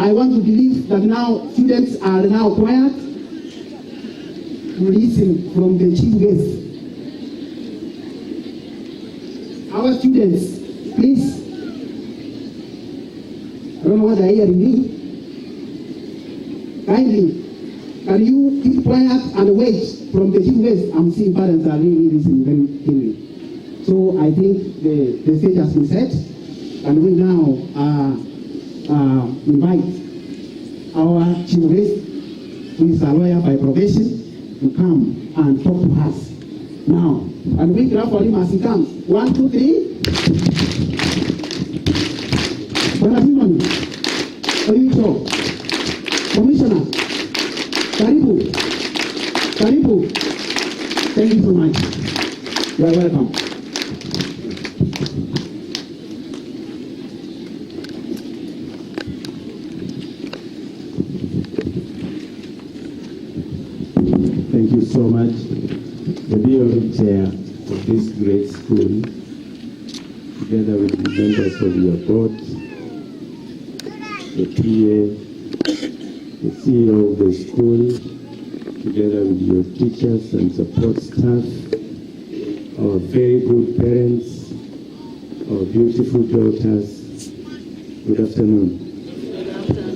I want to believe that now students are now quiet to listen from the chief guest. Our students, please. I don't know what they are hearing me. Kindly, can you keep quiet and wait from the chief guest? I'm seeing parents are really listening very keenly. So I think the stage has been set, and we now invite our chief guest, who is a lawyer by profession, to come and talk to us now. And we clap for him as he comes. 1, 2, 3. Bwana Simon, Oyucho, Commissioner, Karibu. Thank you so much. You are welcome. Thank you so much. The BOE chair of this great school, together with the members of your board, the PA, the CEO of the school, together with your teachers and support staff, our very good parents, our beautiful daughters. Good afternoon.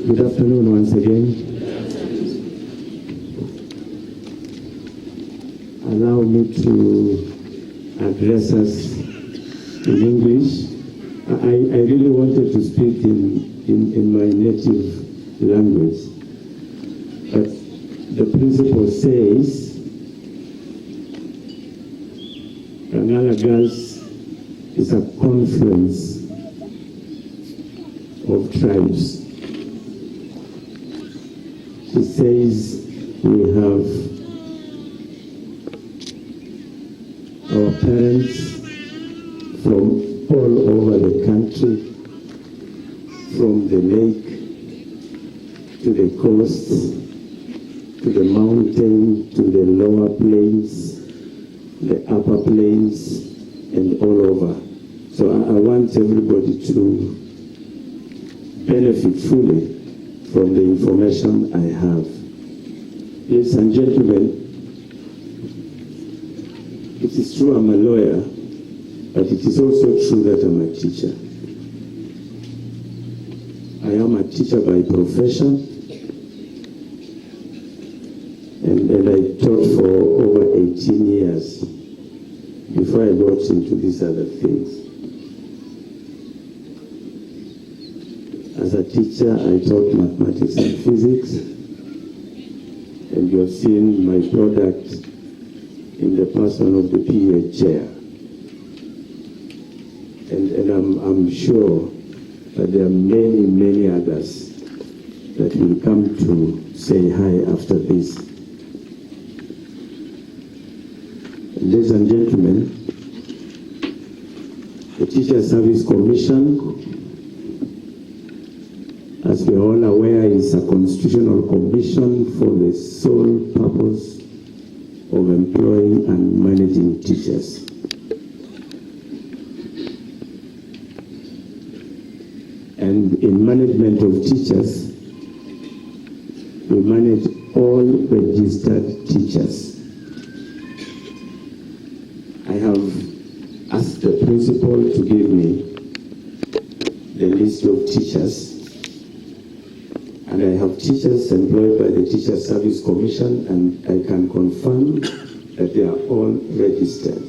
Good afternoon once again. Allow me to address us in English. I really wanted to speak in my native language, but the principal says Rangala Girls is a confluence of tribes. She says we have our parents from all over the country, from the lake to the coast, to the mountain, to the lower plains, the upper plains, and all over. So I want everybody to benefit fully from the information I have. Ladies and gentlemen, it is true I'm a lawyer, but it is also true that I'm a teacher. I am a teacher by profession, and I taught for over 18 years before I got into these other things. As a teacher, I taught mathematics and physics, and you have seen my product in the person of the PA chair. And I'm sure that there are many others that will come to say hi after this. Ladies and gentlemen, the Teacher Service Commission, as we are all aware, is a constitutional commission for the sole purpose of employing and managing teachers. And in management of teachers, we manage all registered teachers. I have asked the principal to give me the list of teachers, and I have teachers employed by the Teacher Service Commission, and I can confirm that they are all registered.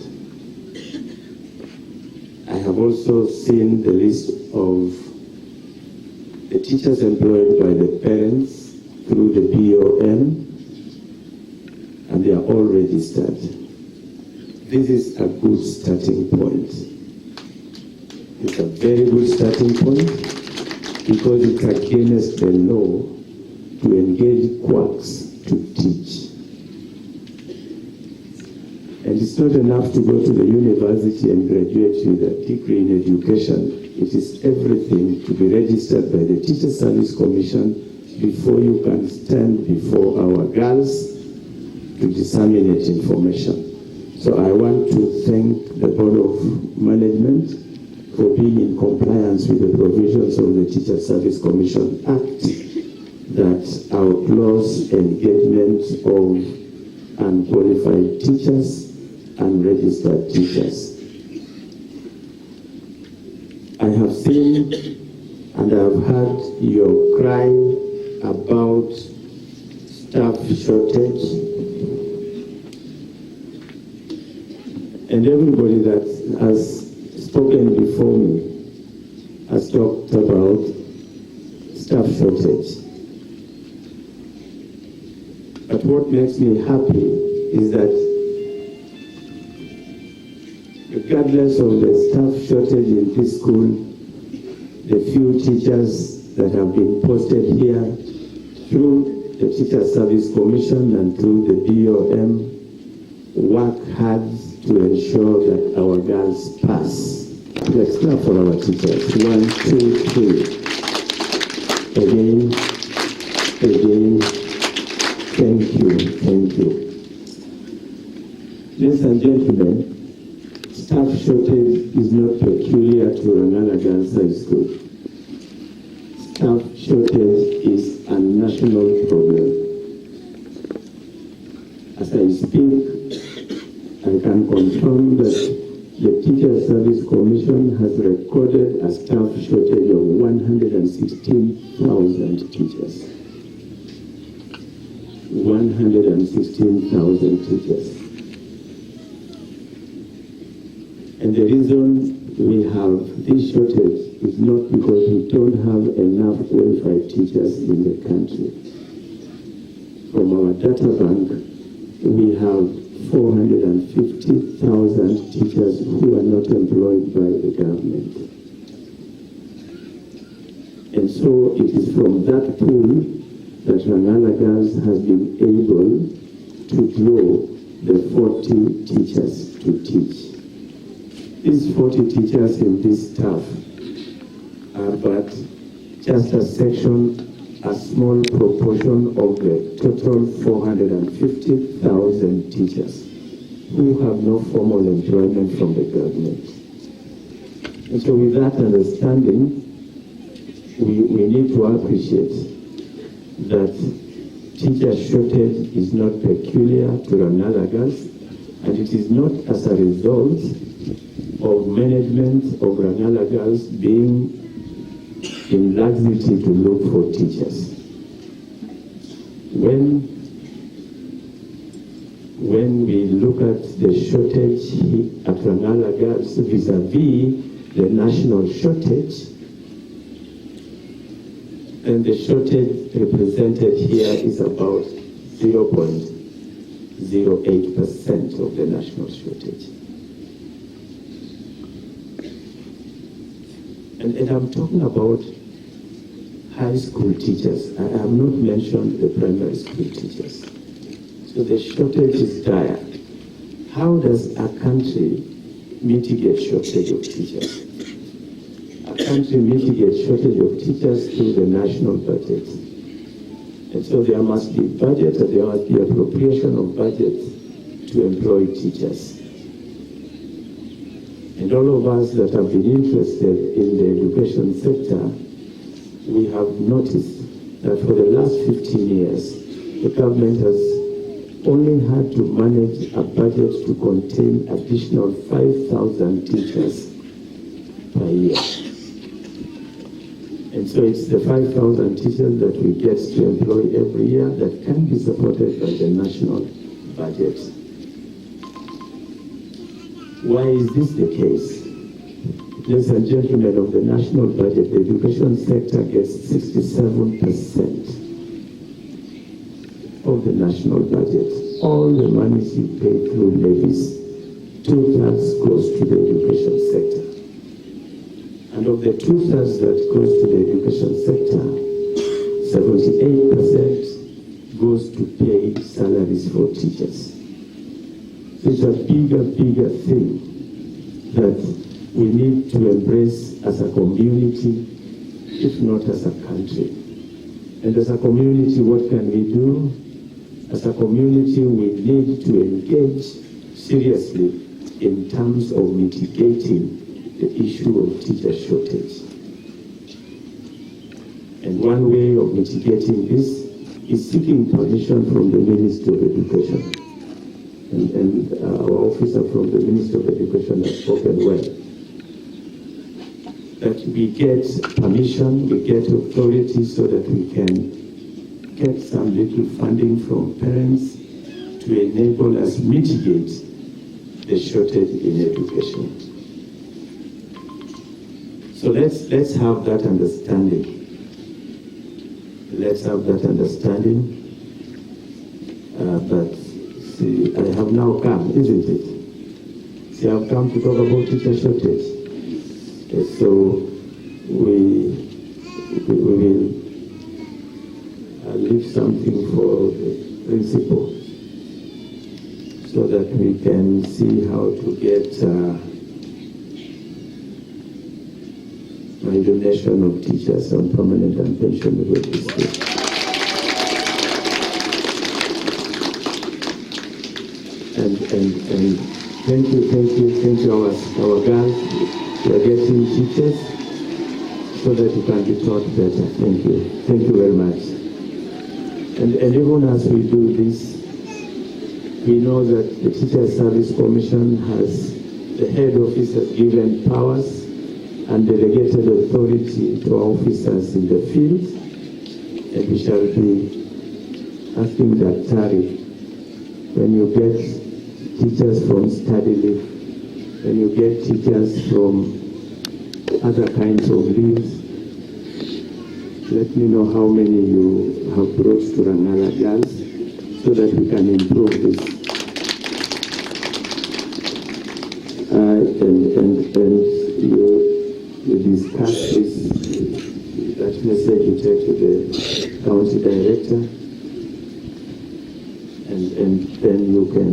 I have also seen the list of the teachers employed by the parents through the BOM, and they are all registered. This is a good starting point. It's a very good starting point because it's against the law to engage quacks to teach. And it's not enough to go to the university and graduate with a degree in education. It is everything to be registered by the Teacher Service Commission before you can stand before our girls to disseminate information. So I want to thank the Board of Management for being in compliance with the provisions of the Teacher Service Commission Act that outlaws engagement of unqualified teachers and registered teachers. I have seen and I have heard your cry about staff shortage, and everybody that has spoken before me has talked about staff shortage. But what makes me happy is that regardless of the staff shortage in this school, the few teachers that have been posted here through the Teacher Service Commission and through the BOM work hard to ensure that our girls pass. Let's clap for our teachers. 1, 2, 3. Again. Thank you. Ladies and gentlemen, staff shortage is not peculiar to Rangala Girls High School. Staff shortage is a national problem. As I speak, I can confirm that the Teacher Service Commission has recorded a staff shortage of 116,000 teachers. 116,000 teachers. And the reason we have this shortage is not because we don't have enough qualified teachers in the country. From our data bank, we have 450,000 teachers who are not employed by the government. And so it is from that pool that Rangala Girls has been able to draw the 40 teachers to teach. These 40 teachers in this staff are but just a section, a small proportion of the total 450,000 teachers who have no formal employment from the government. And so with that understanding, we need to appreciate that teacher shortage is not peculiar to Rangala Girls, and it is not as a result of management of Rangala Girls being in laxity to look for teachers. When we look at the shortage at Rangala Girls vis-a-vis the national shortage, and the shortage represented here is about 0.08% of the national shortage. And I'm talking about high school teachers. I have not mentioned the primary school teachers. So the shortage is dire. How does a country mitigate shortage of teachers? A country mitigates shortage of teachers through the national budget. And so there must be budget and there must be appropriation of budget to employ teachers. And all of us that have been interested in the education sector, we have noticed that for the last 15 years, the government has only had to manage a budget to contain additional 5,000 teachers per year. And so it's the 5,000 teachers that we get to employ every year that can be supported by the national budget. Why is this the case? Ladies and gentlemen, of the national budget, the education sector gets 67% of the national budget. All the money you pay through levies, 2/3 goes to the education sector. And of the 2/3 that goes to the education sector, 78% goes to pay salaries for teachers. So it's a bigger thing that we need to embrace as a community, if not as a country. And as a community, what can we do? As a community, we need to engage seriously in terms of mitigating the issue of teacher shortage. And one way of mitigating this is seeking permission from the Ministry of Education. And our officer from the Ministry of Education has spoken well. That we get permission, we get authority so that we can get some little funding from parents to enable us mitigate the shortage in education. So let's have that understanding. Let's have that understanding. But see, I have now come, isn't it? See, I've come to talk about teacher shortage. So we will leave something for the principal so that we can see how to get my donation of teachers on permanent and pension basis. And thank you our girls. We are getting teachers so that you can be taught better. Thank you very much. And even as we do this, we know that the Teacher Service Commission has, the head office has given powers and delegated authority to our officers in the field, and we shall be asking Daktari, when you get teachers from study leave, when you get teachers from other kinds of leaves, let me know how many you have brought to Rangala girls so that we can improve this. You discuss this, that message you take to the county director, and then you can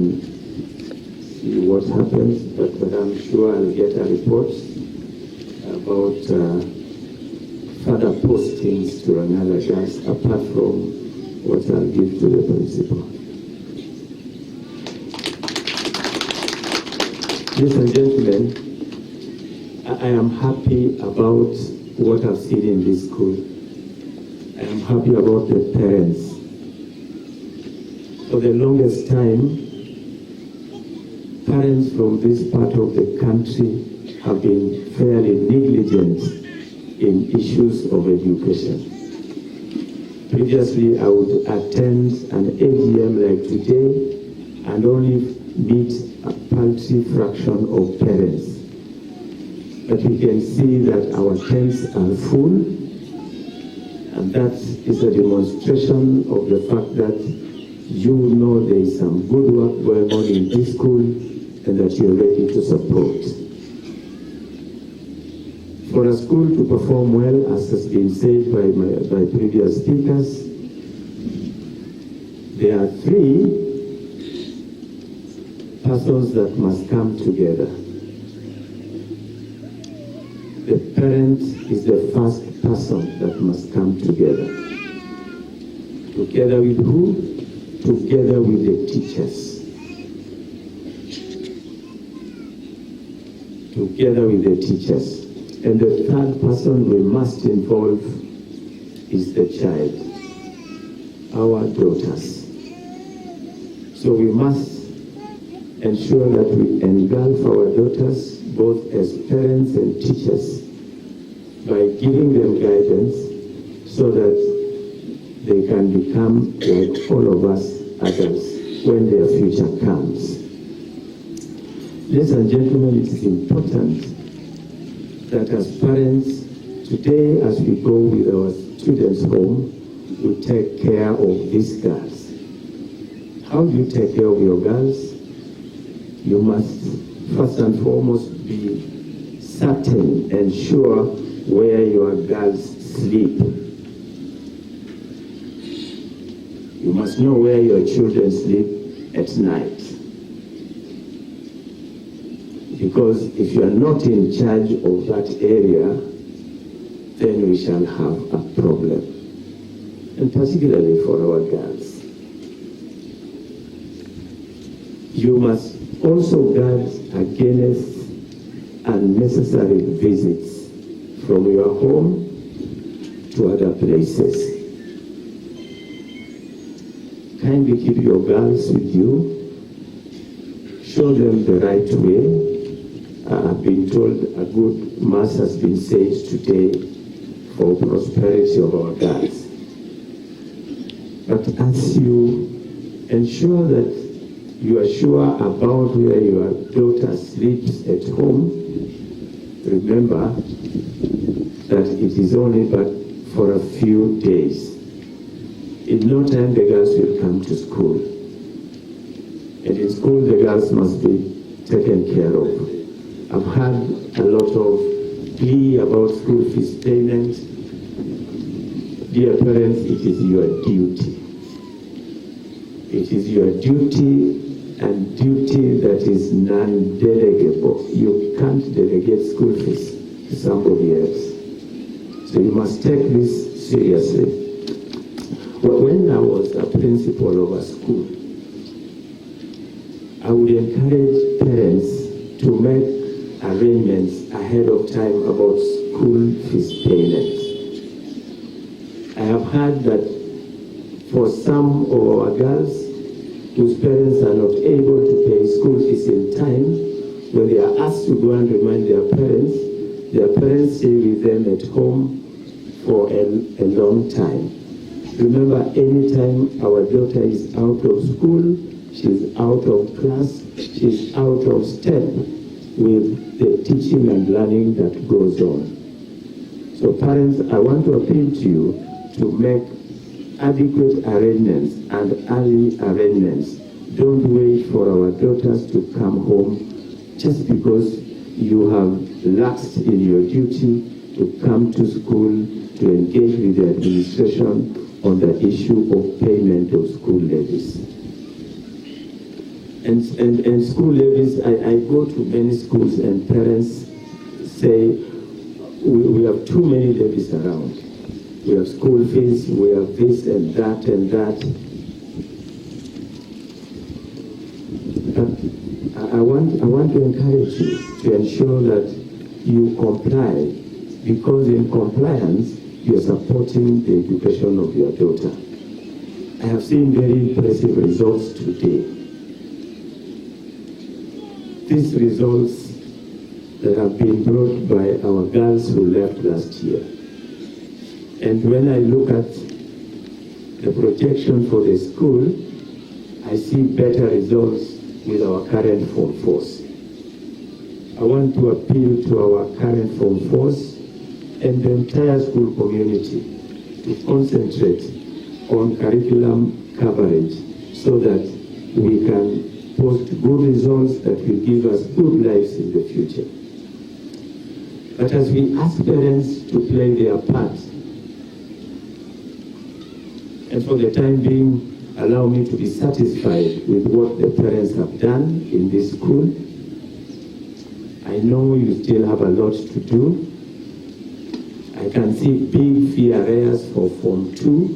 see what happens, but I'm sure I'll get a report about further postings to Rangala girls apart from what I'll give to the principal. Ladies and gentlemen, I am happy about what I've seen in this school. I am happy about the parents. For the longest time, parents from this part of the country have been fairly negligent in issues of education. Previously, I would attend an AGM like today and only meet a paltry fraction of parents. But we can see that our tents are full, and that is a demonstration of the fact that you know there is some good work going on in this school and that you're ready to support. For a school to perform well, as has been said by previous speakers, there are three persons that must come together. The parent is the first person that must come together. Together with who? Together with the teachers. Together with the teachers. And the third person we must involve is the child, our daughters. So we must ensure that we engulf our daughters both as parents and teachers by giving them guidance so that they can become like all of us adults when their future comes. Ladies and gentlemen, it is important that as parents, today as we go with our students home, we take care of these girls. How do you take care of your girls? You must first and foremost be certain and sure where your girls sleep. You must know where your children sleep at night. Because if you are not in charge of that area, then we shall have a problem. And particularly for our girls. You must also guard against unnecessary visits from your home to other places. Kindly keep your girls with you. Show them the right way. I've been told a good mass has been said today for prosperity of our girls. But as you ensure that you are sure about where your daughter sleeps at home, remember that it is only but for a few days. In no time the girls will come to school. And in school the girls must be taken care of. I've had a lot of plea about school fees payment. Dear parents, it is your duty. It is your duty, and duty that is non-delegable. You can't delegate school fees to somebody else. So you must take this seriously. When I was a principal of a school, I would encourage parents to make arrangements ahead of time about school fees payments. I have heard that for some of our girls whose parents are not able to pay school fees in time, when they are asked to go and remind their parents stay with them at home for a long time. Remember, anytime our daughter is out of school, she's out of class, she's out of step with the teaching and learning that goes on. So parents, I want to appeal to you to make adequate arrangements and early arrangements. Don't wait for our daughters to come home just because you have laxed in your duty to come to school to engage with the administration on the issue of payment of school levies. And school levies, I go to many schools and parents say, we have too many levies around. We have school fees, we have this and that and that. But I want to encourage you to ensure that you comply, because in compliance, you are supporting the education of your daughter. I have seen very impressive results today. These results that have been brought by our girls who left last year. And when I look at the projection for the school, I see better results with our current Form 4s. I want to appeal to our current Form 4s and the entire school community to concentrate on curriculum coverage so that we can post good results that will give us good lives in the future. But as we ask parents to play their part, and for the time being, allow me to be satisfied with what the parents have done in this school. I know you still have a lot to do. I can see big fee areas for Form 2,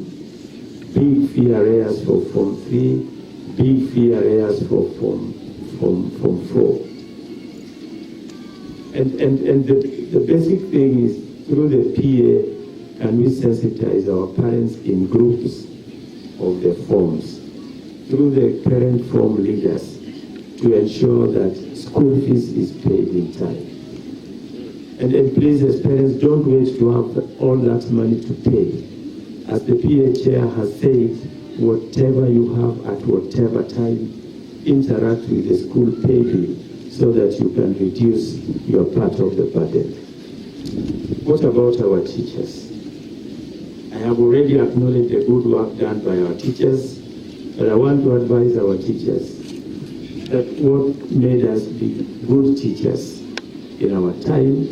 big fee areas for Form 3, big fee areas for Form 4. And the basic thing is, through the PA, can we sensitize our parents in groups of the forms, through the parent form leaders, to ensure that school fees is paid in time. And please, as parents, don't wait to have all that money to pay. As the PA chair has said, whatever you have at whatever time, interact with the school pay bill so that you can reduce your part of the burden. What about our teachers? I have already acknowledged the good work done by our teachers, but I want to advise our teachers that what made us be good teachers in our time,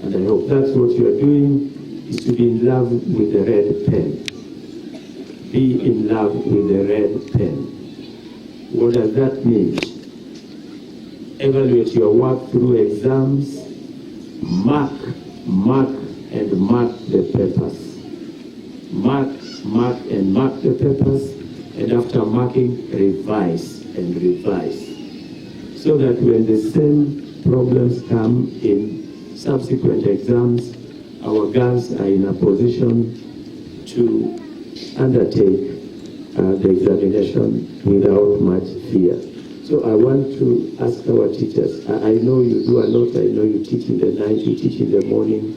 and I hope that's what you are doing, is to be in love with the red pen. Be in love with the red pen. What does that mean? Evaluate your work through exams, mark, and mark the papers. Mark, and mark the papers, and after marking, revise and revise. So that when the same problems come in subsequent exams, our girls are in a position to undertake the examination without much fear. So I want to ask our teachers, I know you do a lot, I know you teach in the night, you teach in the morning,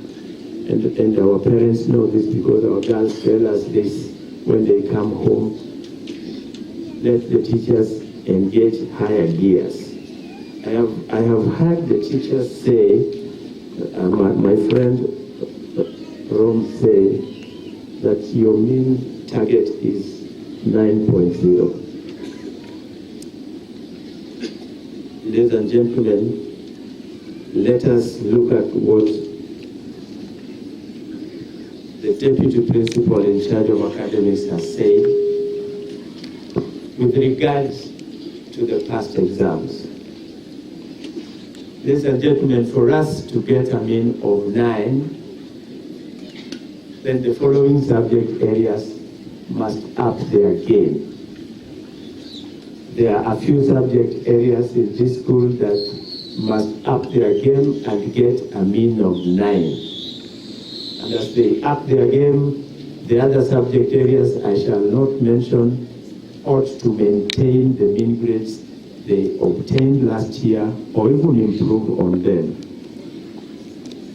and our parents know this because our girls tell us this when they come home. Let the teachers engage higher gears. I have heard the teachers say, my friend Rom say, that your mean target is 9.0. Ladies and gentlemen, let us look at what the Deputy Principal in charge of academics has said with regards to the past exams. Ladies and gentlemen, for us to get a mean of 9, then the following subject areas must up their game. There are a few subject areas in this school that must up their game and get a mean of 9. And as they up their game, the other subject areas I shall not mention ought to maintain the mean grades they obtained last year or even improve on them.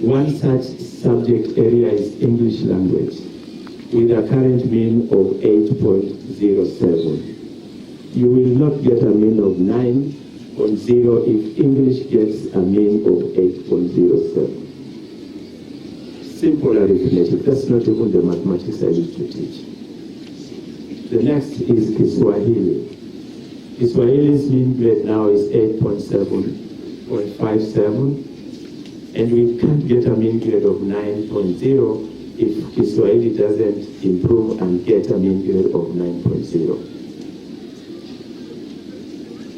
One such subject area is English language, with a current mean of 8.07. You will not get a mean of 9.0 if English gets a mean of 8.07. Simple arithmetic, that's not even the mathematics I used to teach. The next is Kiswahili. Kiswahili's mean grade now is 8.7.57, and we can't get a mean grade of 9.0 if Kiswahili doesn't improve and get a mean grade of 9.0.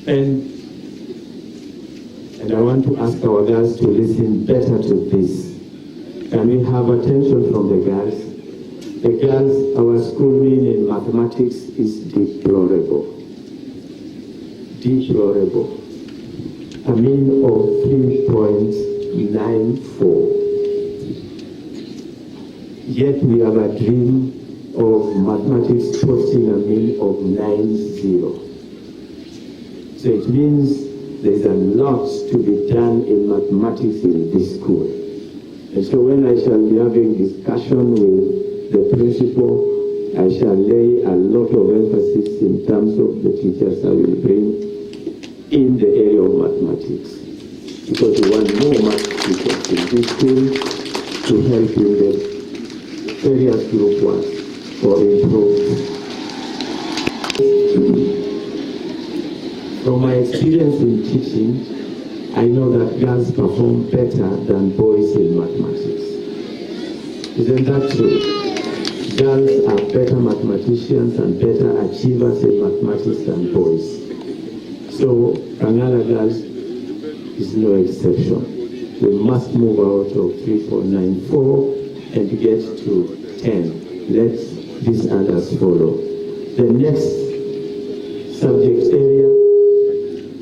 And I want to ask our girls to listen better to this. Can we have attention from the girls? The girls, our school mean in mathematics is deplorable. Deplorable. A mean of 3.94. Yet we have a dream of mathematics posting a mean of 90. So it means there's a lot to be done in mathematics in this school. And so when I shall be having discussion with the principal, I shall lay a lot of emphasis in terms of the teachers I will bring in the area of mathematics. Because we want more math teachers in this school to help in the various group work for improvement. From my experience in teaching, I know that girls perform better than boys in mathematics. Isn't that true? Girls are better mathematicians and better achievers in mathematics than boys. So Rangala girls is no exception. We must move out of 3.94 and get to 10. Let these others follow. The next subject area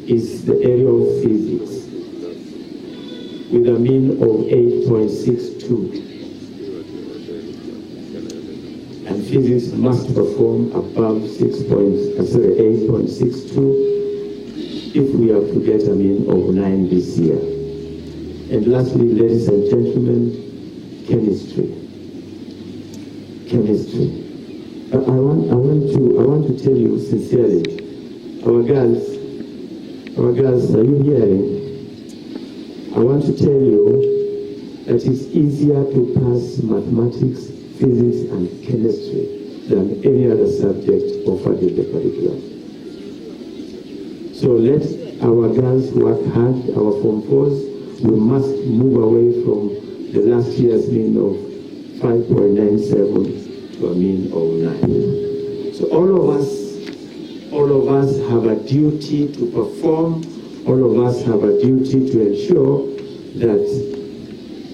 is the area of physics, with a mean of 8.62. And physics must perform above 8.62 if we have to get a mean of 9 this year. And lastly, ladies and gentlemen, chemistry. Chemistry. I want to tell you sincerely, our girls, are you hearing? I want to tell you that it's easier to pass mathematics, physics, and chemistry than any other subject offered in the curriculum. So let our girls work hard, our Form 4s. We must move away from the last year's mean of 5.97 to a mean of 9. So all of us have a duty to perform. All of us have a duty to ensure that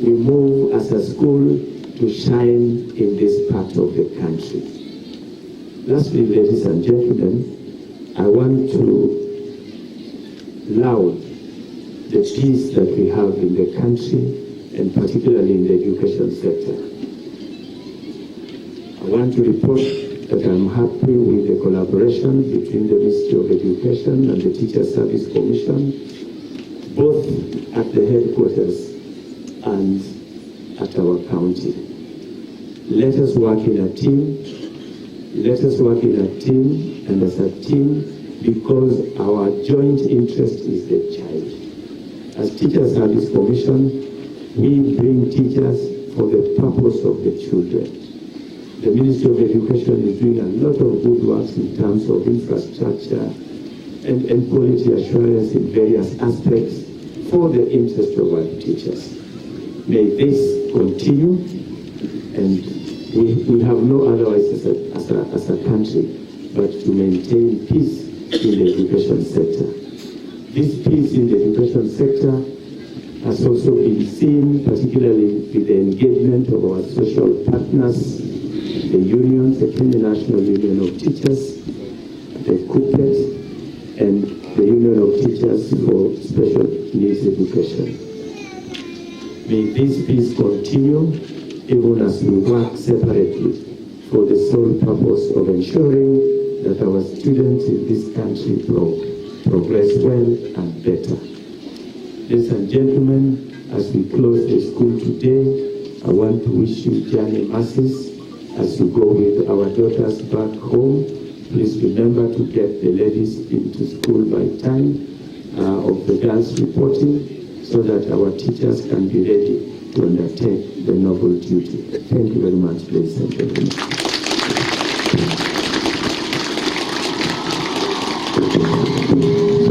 we move as a school to shine in this part of the country. Lastly, ladies and gentlemen, I want to laud the peace that we have in the country and particularly in the education sector. I want to report that I'm happy with the collaboration between the Ministry of Education and the Teacher Service Commission, both at the headquarters and at our county. Let us work in a team. Let us work in a team and as a team because our joint interest is the child. As Teacher Service Commission, we bring teachers for the purpose of the children. The Ministry of Education is doing a lot of good work in terms of infrastructure and quality assurance in various aspects for the interest of our teachers. May this continue, and we have no otherwise as a country but to maintain peace in the education sector. This peace in the education sector has also been seen particularly with the engagement of our social partners, the unions, the Kenya National Union of Teachers, the CUPET, and the Union of Teachers for Special Needs Education. May this peace continue even as we work separately for the sole purpose of ensuring that our students in this country progress well and better. Ladies and gentlemen, as we close the school today, I want to wish you journey masses as you go with our daughters back home. Please remember to get the ladies into school by time of the girls reporting so that our teachers can be ready to undertake the noble duty. Thank you very much, ladies and gentlemen.